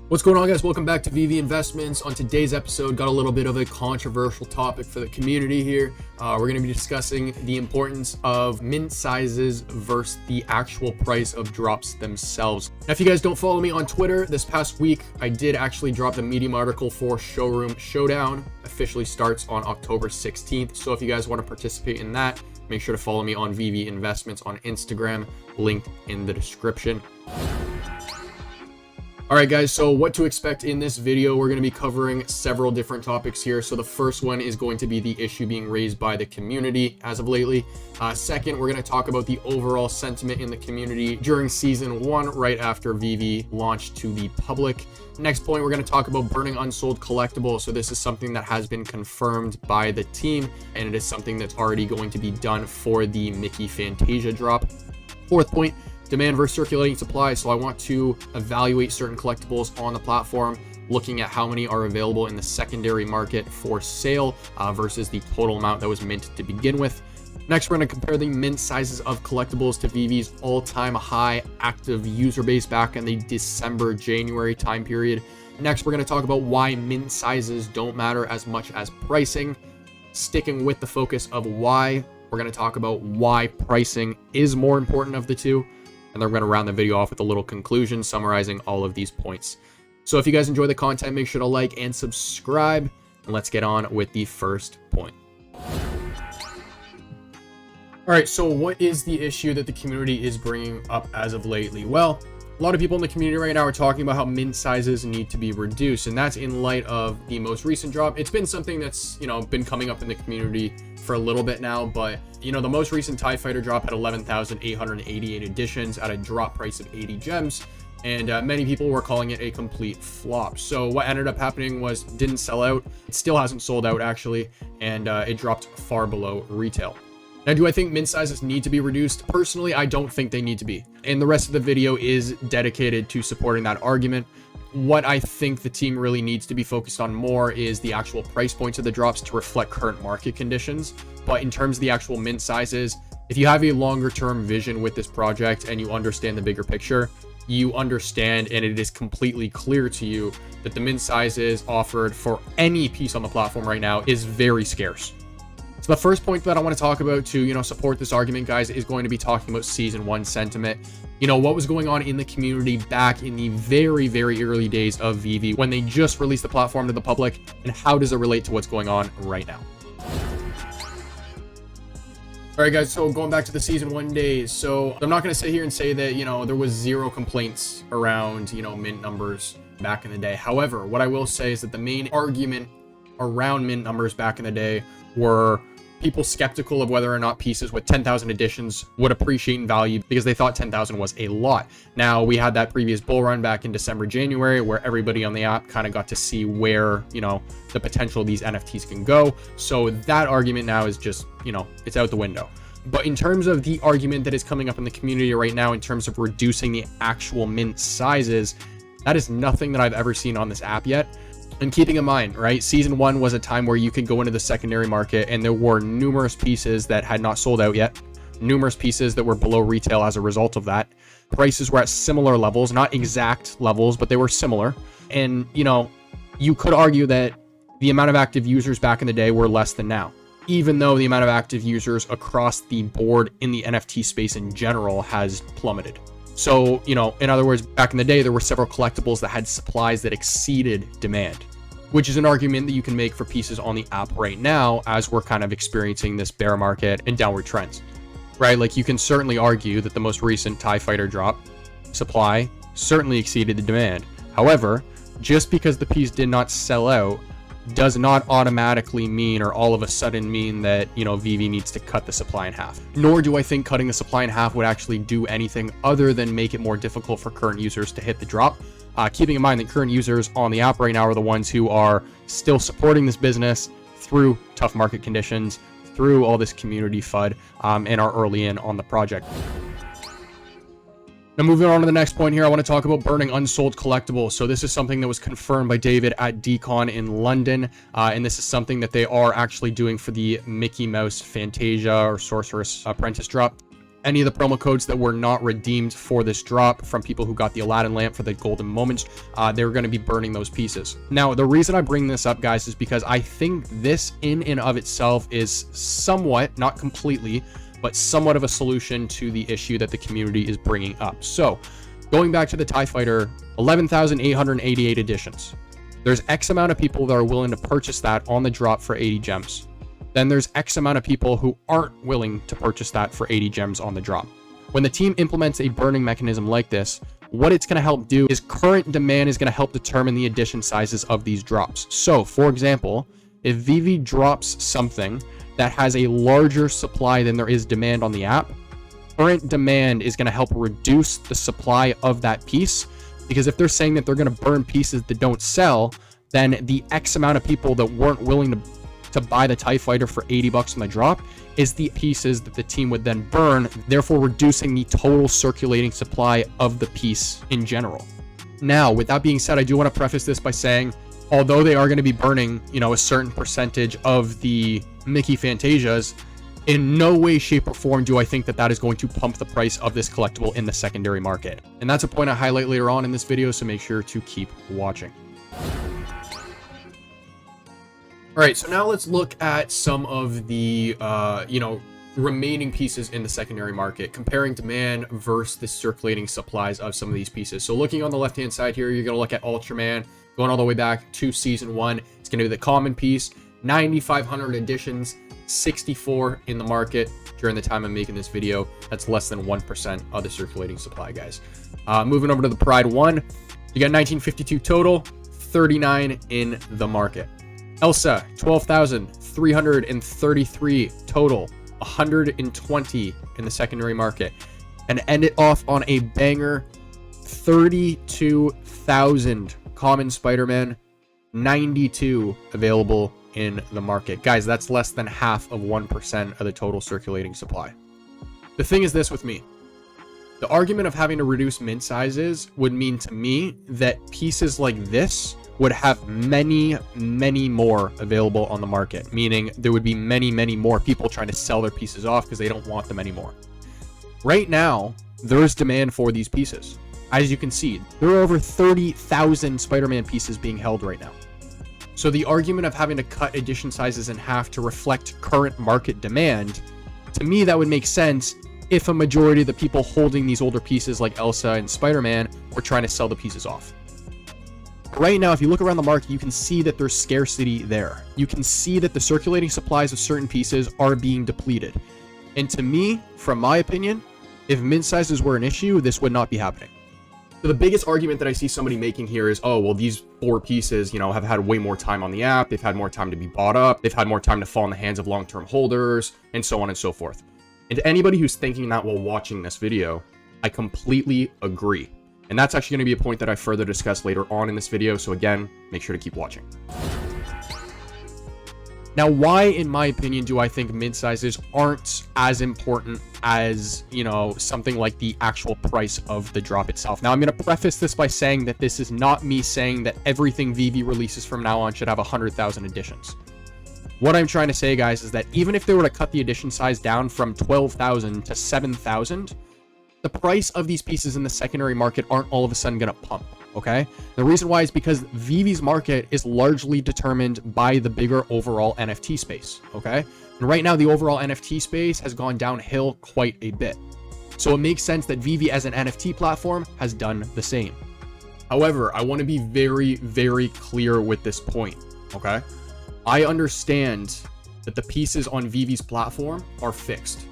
What's going on, guys? Welcome back to VEVE Investments. On today's episode, got a little bit of a controversial topic for the community here. We're going to be discussing the importance of mint sizes versus the actual price of drops themselves. Now, if you guys don't follow me on Twitter, this past week, I did actually drop the Medium article for Showroom Showdown. Officially starts on October 16th. So if you guys want to participate in that, make sure to follow me on VEVE Investments on Instagram, linked in the description. All right, guys, so what to expect in this video. We're going to be covering several different topics here. So the first one is going to be the issue being raised by the community as of lately. Second, we're going to talk about the overall sentiment in the community during season 1, right after VEVE launched to the public. Next point, we're going to talk about burning unsold collectibles. So this is something that has been confirmed by the team, and it is something that's already going to be done for the Mickey Fantasia drop. Fourth point, demand versus circulating supply. So I want to evaluate certain collectibles on the platform, looking at how many are available in the secondary market for sale versus the total amount that was minted to begin with. Next, we're going to compare the mint sizes of collectibles to VEVE's all-time high active user base back in the December-January time period. Next, we're going to talk about why mint sizes don't matter as much as pricing. Sticking with the focus of why, we're going to talk about why pricing is more important of the two. And then we're going to round the video off with a little conclusion summarizing all of these points. So if you guys enjoy the content, make sure to like and subscribe. And let's get on with the first point. All right, so what is the issue that the community is bringing up as of lately? Well, a lot of people in the community right now are talking about how mint sizes need to be reduced, and that's in light of the most recent drop. It's been something that's, been coming up in the community for a little bit now, but the most recent TIE Fighter drop had 11,888 editions at a drop price of 80 gems, and many people were calling it a complete flop. So what ended up happening was didn't sell out. It still hasn't sold out actually, and it dropped far below retail. Now, do I think mint sizes need to be reduced? Personally, I don't think they need to be. And the rest of the video is dedicated to supporting that argument. What I think the team really needs to be focused on more is the actual price points of the drops to reflect current market conditions. But in terms of the actual mint sizes, if you have a longer term vision with this project and you understand the bigger picture, you understand and it is completely clear to you that the mint sizes offered for any piece on the platform right now is very scarce. So the first point that I want to talk about to, support this argument, guys, is going to be talking about season 1 sentiment. What was going on in the community back in the very, very early days of VEVE when they just released the platform to the public, and how does it relate to what's going on right now? All right, guys, so going back to the season 1 days. So I'm not going to sit here and say that, there was zero complaints around, mint numbers back in the day. However, what I will say is that the main argument around mint numbers back in the day were people skeptical of whether or not pieces with 10,000 editions would appreciate in value because they thought 10,000 was a lot. Now, we had that previous bull run back in December, January, where everybody on the app kind of got to see where, the potential of these NFTs can go. So that argument now is just, it's out the window. But in terms of the argument that is coming up in the community right now, in terms of reducing the actual mint sizes, that is nothing that I've ever seen on this app yet. And keeping in mind, right, season 1 was a time where you could go into the secondary market and there were numerous pieces that had not sold out yet, numerous pieces that were below retail as a result of that. Prices were at similar levels, not exact levels, but they were similar. And, you could argue that the amount of active users back in the day were less than now, even though the amount of active users across the board in the NFT space in general has plummeted. So, in other words, back in the day, there were several collectibles that had supplies that exceeded demand, which is an argument that you can make for pieces on the app right now as we're kind of experiencing this bear market and downward trends, right? Like you can certainly argue that the most recent TIE Fighter drop supply certainly exceeded the demand. However, just because the piece did not sell out does not automatically mean or all of a sudden mean that, VEVE needs to cut the supply in half. Nor do I think cutting the supply in half would actually do anything other than make it more difficult for current users to hit the drop. Keeping in mind that current users on the app right now are the ones who are still supporting this business through tough market conditions, through all this community FUD, and are early in on the project. Now, moving on to the next point here, I want to talk about burning unsold collectibles. So this is something that was confirmed by David at DCon in London, and this is something that they are actually doing for the Mickey Mouse Fantasia or Sorceress Apprentice drop. any of the promo codes that were not redeemed for this drop from people who got the Aladdin lamp for the golden moments, they're going to be burning those pieces. Now, the reason I bring this up, guys, is because I think this in and of itself is somewhat, not completely, but somewhat of a solution to the issue that the community is bringing up. So going back to the TIE Fighter, 11,888 editions. There's X amount of people that are willing to purchase that on the drop for 80 gems. Then there's X amount of people who aren't willing to purchase that for 80 gems on the drop. When the team implements a burning mechanism like this, what it's going to help do is current demand is going to help determine the edition sizes of these drops. So, for example, if VEVE drops something that has a larger supply than there is demand on the app, current demand is going to help reduce the supply of that piece, because if they're saying that they're going to burn pieces that don't sell, then the X amount of people that weren't willing to buy the TIE Fighter for 80 bucks on the drop is the pieces that the team would then burn, therefore reducing the total circulating supply of the piece in general. Now, with that being said, I do want to preface this by saying, although they are going to be burning, a certain percentage of the Mickey Fantasias, in no way, shape, or form do I think that that is going to pump the price of this collectible in the secondary market. And that's a point I highlight later on in this video, so make sure to keep watching. All right, so now let's look at some of the, remaining pieces in the secondary market, comparing demand versus the circulating supplies of some of these pieces. So looking on the left-hand side here, you're going to look at Ultraman, going all the way back to Season 1. It's going to be the common piece, 9,500 editions, 64 in the market during the time I'm making this video. That's less than 1% of the circulating supply, guys. Moving over to the Pride 1, you got 1952 total, 39 in the market. Elsa, 12,333 total, 120 in the secondary market. And end it off on a banger, 32,000 common Spider-Man, 92 available in the market. Guys, that's less than half of 1% of the total circulating supply. The thing is this with me. The argument of having to reduce mint sizes would mean to me that pieces like this would have many, many more available on the market, meaning there would be many, many more people trying to sell their pieces off because they don't want them anymore. Right now, there's demand for these pieces. As you can see, there are over 30,000 Spider-Man pieces being held right now. So the argument of having to cut edition sizes in half to reflect current market demand, to me that would make sense if a majority of the people holding these older pieces like Elsa and Spider-Man were trying to sell the pieces off. Right now, if you look around the market, you can see that there's scarcity there. You can see that the circulating supplies of certain pieces are being depleted. And to me, from my opinion, if mint sizes were an issue, this would not be happening. So the biggest argument that I see somebody making here is, oh, well, these 4 pieces, have had way more time on the app. They've had more time to be bought up. They've had more time to fall in the hands of long-term holders, and so on and so forth. And to anybody who's thinking that while watching this video, I completely agree. And that's actually going to be a point that I further discuss later on in this video. So again, make sure to keep watching. Now, why, in my opinion, do I think mint sizes aren't as important as, something like the actual price of the drop itself? Now, I'm going to preface this by saying that this is not me saying that everything VEVE releases from now on should have 100,000 editions. What I'm trying to say, guys, is that even if they were to cut the edition size down from 12,000 to 7,000, the price of these pieces in the secondary market aren't all of a sudden going to pump, okay? The reason why is because VEVE's market is largely determined by the bigger overall NFT space, okay? And right now, the overall NFT space has gone downhill quite a bit. So it makes sense that VEVE as an NFT platform has done the same. However, I want to be very, very clear with this point, okay? I understand that the pieces on VEVE's platform are fixed,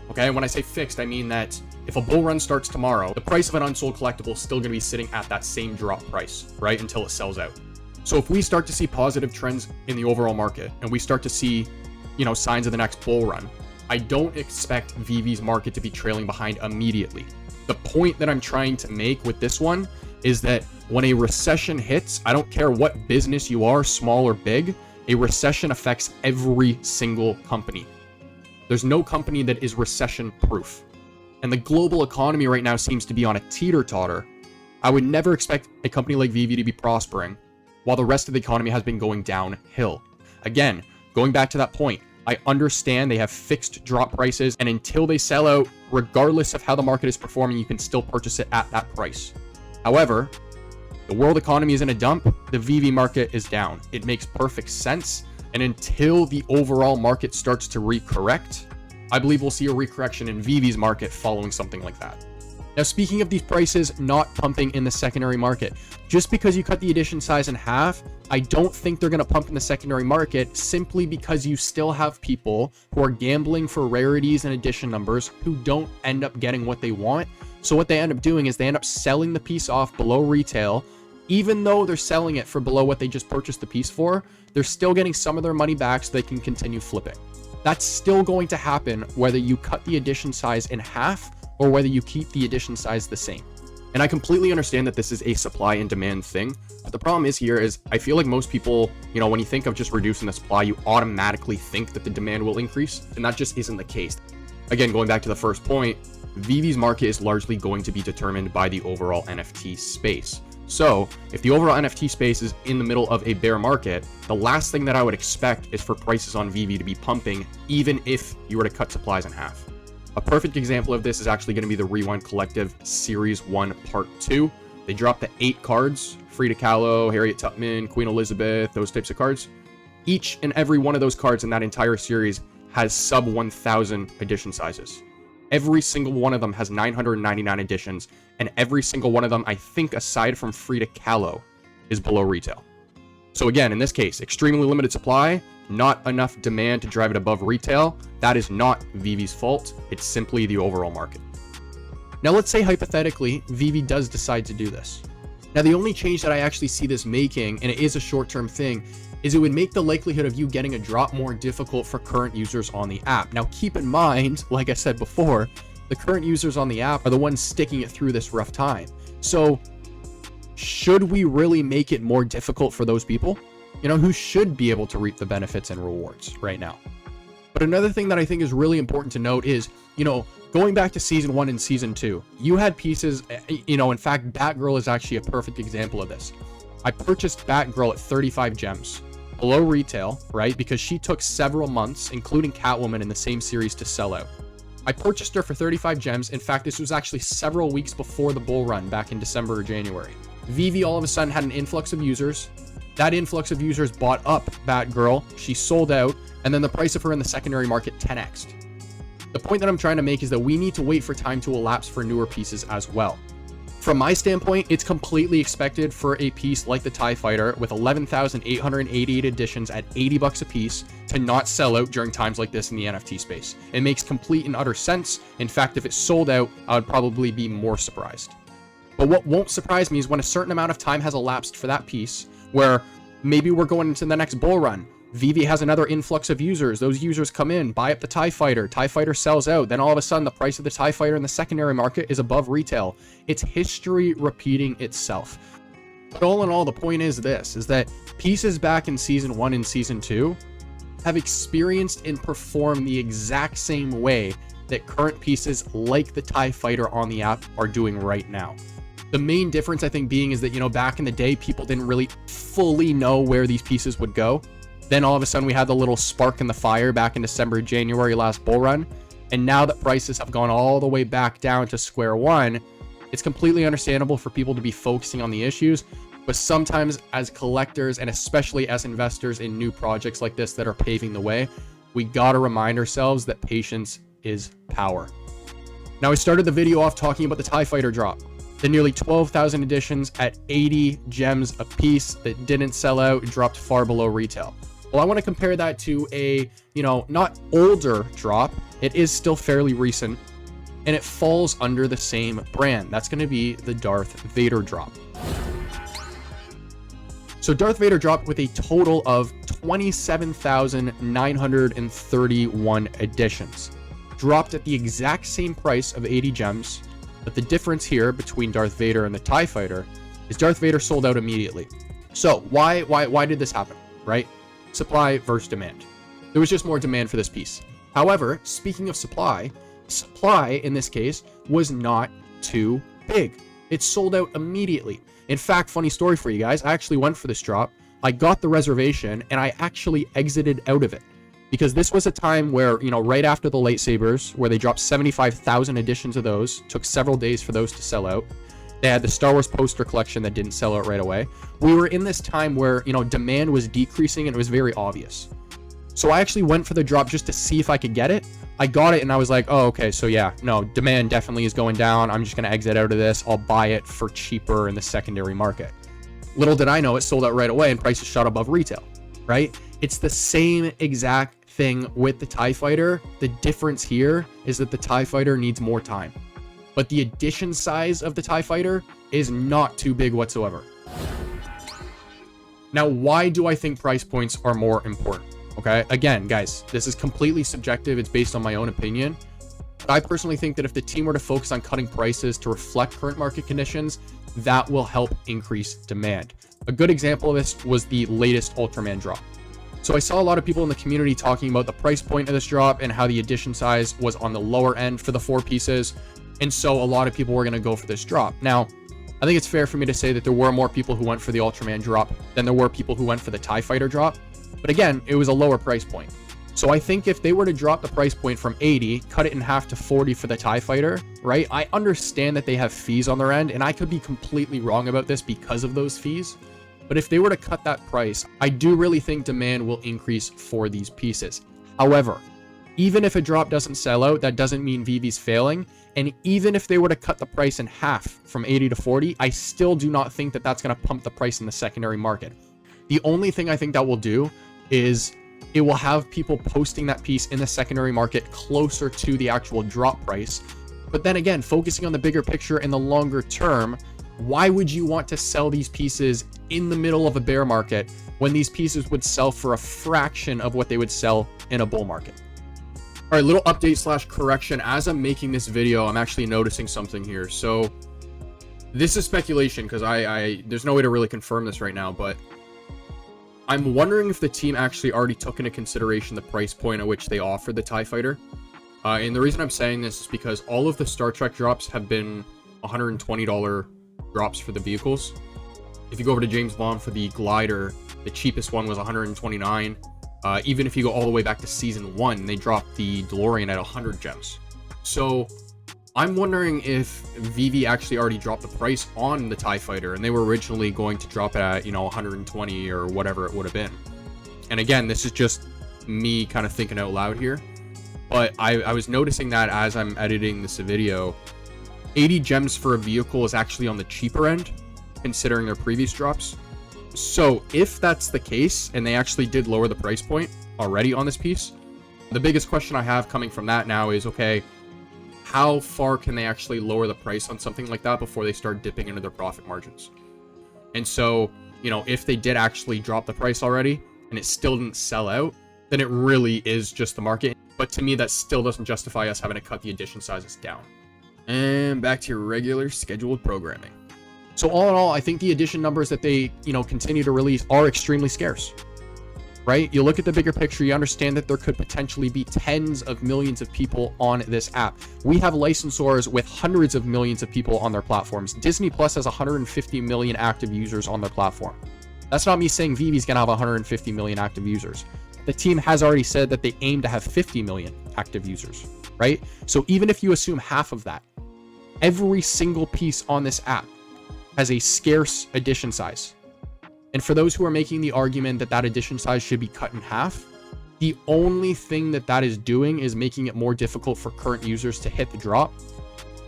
okay? When I say fixed, I mean that if a bull run starts tomorrow, the price of an unsold collectible is still going to be sitting at that same drop price, right? Until it sells out. So if we start to see positive trends in the overall market and we start to see, signs of the next bull run, I don't expect VEVE's market to be trailing behind immediately. The point that I'm trying to make with this one is that when a recession hits, I don't care what business you are, small or big, a recession affects every single company. There's no company that is recession proof. And the global economy right now seems to be on a teeter-totter. I would never expect a company like VEVE to be prospering while the rest of the economy has been going downhill. Again, going back to that point, I understand they have fixed drop prices, and until they sell out, regardless of how the market is performing, you can still purchase it at that price. However, the world economy is in a dump. The VEVE market is down. It makes perfect sense. And until the overall market starts to recorrect, I believe we'll see a recorrection in VEVE's market following something like that. Now, speaking of these prices not pumping in the secondary market, just because you cut the edition size in half, I don't think they're going to pump in the secondary market, simply because you still have people who are gambling for rarities and edition numbers who don't end up getting what they want. So what they end up doing is they end up selling the piece off below retail. Even though they're selling it for below what they just purchased the piece for, they're still getting some of their money back so they can continue flipping. That's still going to happen whether you cut the edition size in half or whether you keep the edition size the same. And I completely understand that this is a supply and demand thing. But the problem is here is I feel like most people, when you think of just reducing the supply, you automatically think that the demand will increase. And that just isn't the case. Again, going back to the first point, VEVE's market is largely going to be determined by the overall NFT space. So if the overall NFT space is in the middle of a bear market, the last thing that I would expect is for prices on VEVE to be pumping, even if you were to cut supplies in half. A perfect example of this is actually going to be the Rewind Collective Series 1 Part 2. They dropped the 8 cards, Frida Kahlo, Harriet Tubman, Queen Elizabeth, those types of cards. Each and every one of those cards in that entire series has sub 1,000 edition sizes. Every single one of them has 999 editions, and every single one of them, I think, aside from Frida Kahlo, is below retail. So again, in this case, extremely limited supply, not enough demand to drive it above retail. That is not VEVE's fault. It's simply the overall market. Now, let's say hypothetically, VEVE does decide to do this. Now, the only change that I actually see this making, and it is a short-term thing, is it would make the likelihood of you getting a drop more difficult for current users on the app. Now, keep in mind, like I said before, the current users on the app are the ones sticking it through this rough time. So should we really make it more difficult for those people, who should be able to reap the benefits and rewards right now? But another thing that I think is really important to note is, going back to Season 1 and Season 2, you had pieces, in fact, Batgirl is actually a perfect example of this. I purchased Batgirl at 35 gems. Below retail, right? Because she took several months, including Catwoman in the same series, to sell out. I purchased her for 35 gems. In fact, this was actually several weeks before the bull run back in December or January. VEVE all of a sudden had an influx of users. That influx of users bought up Batgirl. She sold out, and then the price of her in the secondary market 10x'd. The point that I'm trying to make is that we need to wait for time to elapse for newer pieces as well. From my standpoint, it's completely expected for a piece like the TIE Fighter with 11,888 editions at $80 a piece to not sell out during times like this in the NFT space. It makes complete and utter sense. In fact, if it sold out, I would probably be more surprised. But what won't surprise me is when a certain amount of time has elapsed for that piece, where maybe we're going into the next bull run, VEVE has another influx of users. Those users come in, buy up the TIE Fighter sells out. Then all of a sudden, the price of the TIE Fighter in the secondary market is above retail. It's history repeating itself. But all in all, the point is this, is that pieces back in Season 1 and Season 2 have experienced and performed the exact same way that current pieces like the TIE Fighter on the app are doing right now. The main difference, I think, being is that, back in the day, people didn't really fully know where these pieces would go. Then all of a sudden we had the little spark in the fire back in December, January last bull run. And now that prices have gone all the way back down to square one, it's completely understandable for people to be focusing on the issues. But sometimes as collectors and especially as investors in new projects like this that are paving the way, we got to remind ourselves that patience is power. Now, I started the video off talking about the TIE Fighter drop. The nearly 12,000 editions at 80 gems a piece that didn't sell out, dropped far below retail. Well, I want to compare that to a, not older drop. It is still fairly recent, and it falls under the same brand. That's going to be the Darth Vader drop. So Darth Vader dropped with a total of 27,931 editions. Dropped at the exact same price of 80 gems, but the difference here between Darth Vader and the TIE Fighter is Darth Vader sold out immediately. So why did this happen, right? Supply versus demand. There was just more demand for this piece. However, speaking of supply in this case was not too big. It sold out immediately. In fact, funny story for you guys, I actually went for this drop. I got the reservation and I actually exited out of it. Because this was a time where, you know, right after the lightsabers, where they dropped 75,000 editions of those, took several days for those to sell out. They had the Star Wars poster collection that didn't sell out right away. We were in this time where, you know, demand was decreasing and it was very obvious. So I actually went for the drop just to see if I could get it. I got it and I was like, oh, okay, so yeah, no, demand definitely is going down. I'm just going to exit out of this. I'll buy it for cheaper in the secondary market. Little did I know it sold out right away and prices shot above retail, right? It's the same exact thing with the TIE Fighter. The difference here is that the TIE Fighter needs more time. But the edition size of the TIE Fighter is not too big whatsoever. Now, why do I think price points are more important? Okay, again, guys, this is completely subjective. It's based on my own opinion. But I personally think that if the team were to focus on cutting prices to reflect current market conditions, that will help increase demand. A good example of this was the latest Ultraman drop. So I saw a lot of people in the community talking about the price point of this drop and how the edition size was on the lower end for the 4 pieces. And so a lot of people were going to go for this drop. Now, I think it's fair for me to say that there were more people who went for the Ultraman drop than there were people who went for the TIE Fighter drop. But again, it was a lower price point. So I think if they were to drop the price point from 80, cut it in half to 40 for the TIE Fighter, right? I understand that they have fees on their end, and I could be completely wrong about this because of those fees. But if they were to cut that price, I do really think demand will increase for these pieces. However, even if a drop doesn't sell out, that doesn't mean VEVE's failing. And even if they were to cut the price in half from 80 to 40, I still do not think that that's going to pump the price in the secondary market. The only thing I think that will do is it will have people posting that piece in the secondary market closer to the actual drop price. But then again, focusing on the bigger picture in the longer term, why would you want to sell these pieces in the middle of a bear market when these pieces would sell for a fraction of what they would sell in a bull market? All right, little update / correction. As I'm making this video, I'm actually noticing something here. So this is speculation because there's no way to really confirm this right now, but I'm wondering if the team actually already took into consideration the price point at which they offered the TIE Fighter. And the reason I'm saying this is because all of the Star Trek drops have been $120 drops for the vehicles. If you go over to James Bond for the glider, the cheapest one was $129. Even if you go all the way back to season 1, they dropped the DeLorean at 100 gems. So I'm wondering if VEVE actually already dropped the price on the TIE Fighter, and they were originally going to drop it at, 120 or whatever it would have been. And again, this is just me kind of thinking out loud here, but I was noticing that as I'm editing this video, 80 gems for a vehicle is actually on the cheaper end, considering their previous drops. So if that's the case, and they actually did lower the price point already on this piece, the biggest question I have coming from that now is, okay, how far can they actually lower the price on something like that before they start dipping into their profit margins? And so, if they did actually drop the price already and it still didn't sell out, then it really is just the market. But to me, that still doesn't justify us having to cut the edition sizes down. And back to your regular scheduled programming. So all in all, I think the edition numbers that they, continue to release are extremely scarce. Right? You look at the bigger picture, you understand that there could potentially be tens of millions of people on this app. We have licensors with hundreds of millions of people on their platforms. Disney Plus has 150 million active users on their platform. That's not me saying VEVE's going to have 150 million active users. The team has already said that they aim to have 50 million active users, right? So even if you assume half of that, every single piece on this app has a scarce edition size. And for those who are making the argument that that edition size should be cut in half, the only thing that is doing is making it more difficult for current users to hit the drop.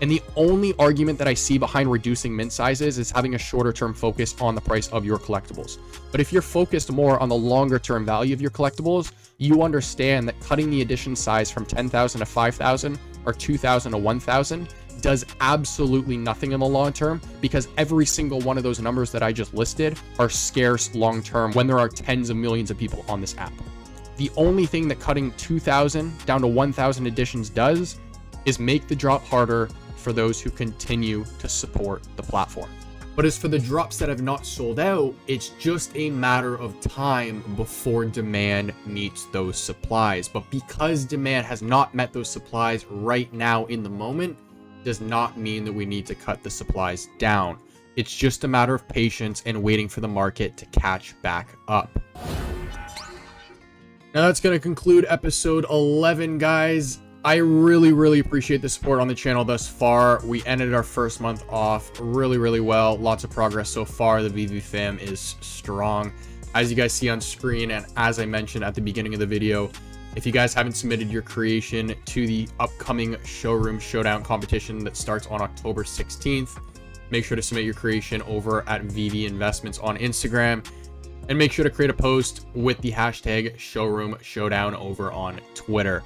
And the only argument that I see behind reducing mint sizes is having a shorter term focus on the price of your collectibles. But if you're focused more on the longer term value of your collectibles, you understand that cutting the edition size from 10,000 to 5,000 or 2,000 to 1,000 does absolutely nothing in the long term, because every single one of those numbers that I just listed are scarce long term when there are tens of millions of people on this app. The only thing that cutting 2,000 down to 1,000 editions does is make the drop harder for those who continue to support the platform. But as for the drops that have not sold out, it's just a matter of time before demand meets those supplies. But because demand has not met those supplies right now in the moment, does not mean that we need to cut the supplies down. It's just a matter of patience and waiting for the market to catch back up. Now that's going to conclude episode 11, guys. I really appreciate the support on the channel thus far. We ended our first month off really well. Lots of progress so far. The VEVE fam is strong, as you guys see on screen, and as I mentioned at the beginning of the video, if you guys haven't submitted your creation to the upcoming Showroom Showdown competition that starts on October 16th, make sure to submit your creation over at VEVE Investments on Instagram, and make sure to create a post with the hashtag Showroom Showdown over on Twitter.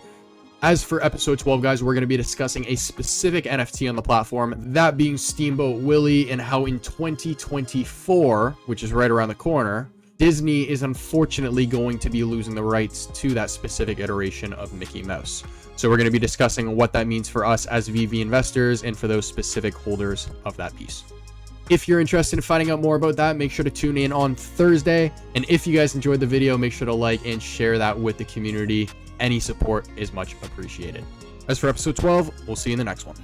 As for episode 12, guys, we're going to be discussing a specific NFT on the platform, that being Steamboat Willie, and how in 2024, which is right around the corner, Disney is unfortunately going to be losing the rights to that specific iteration of Mickey Mouse. So we're going to be discussing what that means for us as VEVE investors and for those specific holders of that piece. If you're interested in finding out more about that, make sure to tune in on Thursday. And if you guys enjoyed the video, make sure to like and share that with the community. Any support is much appreciated. As for episode 12, we'll see you in the next one.